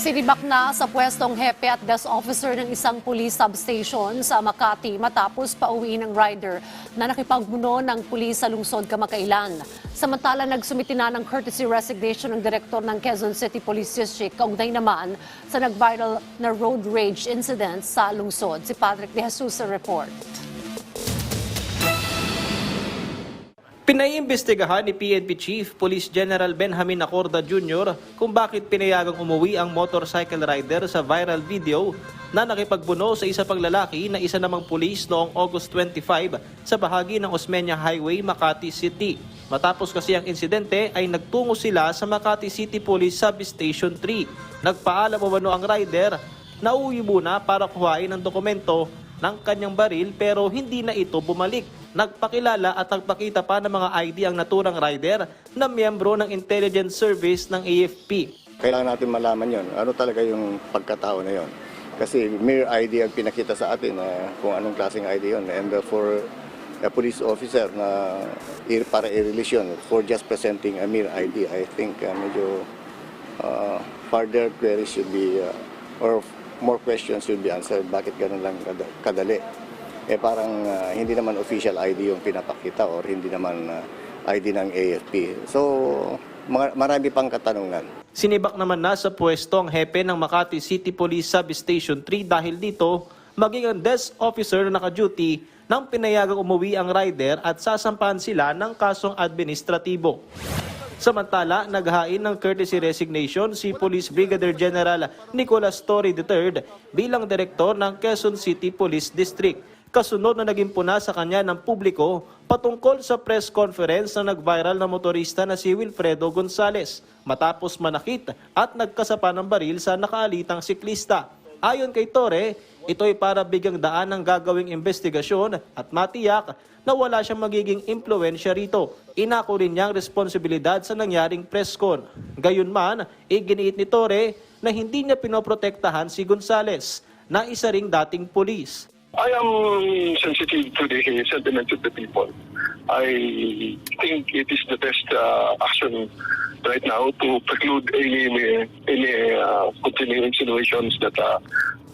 Sinibak na sa pwestong hepe at desk officer ng isang police substation sa Makati matapos pauwi ng rider na nakipagbuno ng pulis sa lungsod kamakailan. Samantala, nagsumiti na ng courtesy resignation ng direktor ng Quezon City Police District kaugnay naman sa nag-viral na road rage incident sa lungsod. Si Patrick De Jesus sa report. Pinaiimbestigahan ni PNP Chief Police General Benjamin Acorda Jr. kung bakit pinayagang umuwi ang motorcycle rider sa viral video na nakipagbuno sa isa pang lalaki na isa namang pulis noong August 25 sa bahagi ng Osmeña Highway, Makati City. Matapos kasi ang insidente ay nagtungo sila sa Makati City Police Substation 3. Nagpaalam umano ang rider na uwi muna para kuhain ang dokumento ng kanyang baril pero hindi na ito bumalik. Nagpakilala at nagpakita pa ng mga ID ang naturang rider na miyembro ng intelligence service ng AFP. Kailangan natin malaman yon. Ano talaga yung pagkatao na yon? Kasi mere ID ang pinakita sa atin kung anong klaseng ID yon. And for a police officer na para i-release yun, for just presenting a mere ID, I think medyo further queries should be, or more questions should be answered. Bakit ganun lang kadali? Parang hindi naman official ID yung pinapakita or hindi naman ID ng AFP. So, marami pang katanungan. Sinibak naman na sa pwesto ang hepe ng Makati City Police Substation 3 dahil dito maging ang desk officer na naka-duty nang pinayagang umuwi ang rider at sasampahan sila ng kasong administratibo. Samantala, naghain ng courtesy resignation si Police Brigadier General Nicolas Torre III bilang direktor ng Quezon City Police District. Kasunod na naging puna sa kanya ng publiko patungkol sa press conference na nag-viral na motorista na si Wilfredo Gonzales matapos manakit at nagkasapa ng baril sa nakaalitang siklista. Ayon kay Torre, ito ay para bigyang daan ng gagawing investigasyon at matiyak na wala siyang magiging impluensya rito. Inako rin niyang responsibilidad sa nangyaring press con. Gayunman, iginiit ni Torre na hindi niya pinoprotektahan si Gonzales na isa ring dating pulis. I am sensitive to the sentiments of the people. I think it is the best action right now to preclude any continuing insinuations that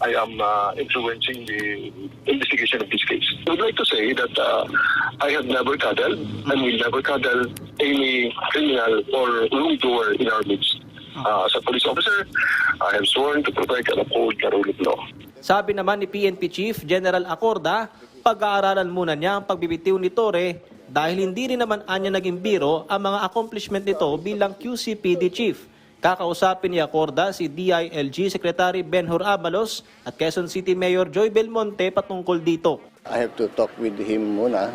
I am influencing the investigation of this case. I would like to say that I have never cuddled and will never cuddle any criminal or wrongdoer in our midst. As a police officer, I am sworn to protect and uphold the rule of law. Sabi naman ni PNP Chief General Acorda, pag-aaralan muna niya ang pagbibitiw ni Torre dahil hindi rin naman anya naging biro ang mga accomplishment nito bilang QCPD Chief. Kakausapin ni Acorda si DILG Secretary Benhur Abalos at Quezon City Mayor Joy Belmonte patungkol dito. I have to talk with him muna.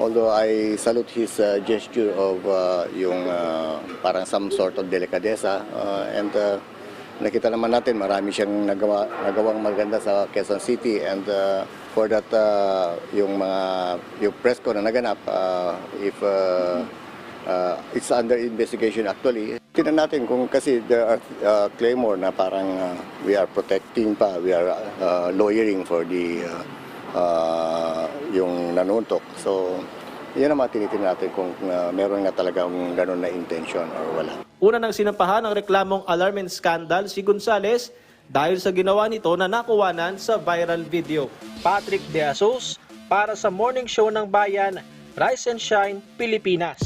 Although I salute his gesture of yung parang some sort of delikadesa and nakita naman natin marami siyang nagawang maganda sa Quezon City and for that yung press ko na naganap if it's under investigation actually. Tingnan natin kung kasi there are claimor na parang we are protecting pa, we are lawyering for the yung nanuntok. So, yan ang tinitingnan natin kung meron nga talagang ganun na intention or wala. Una nang sinampahan ang reklamong alarm and scandal si Gonzales dahil sa ginawa nito na nakuwanan sa viral video. Patrick De Jesus para sa Morning Show ng Bayan, Rise and Shine, Pilipinas.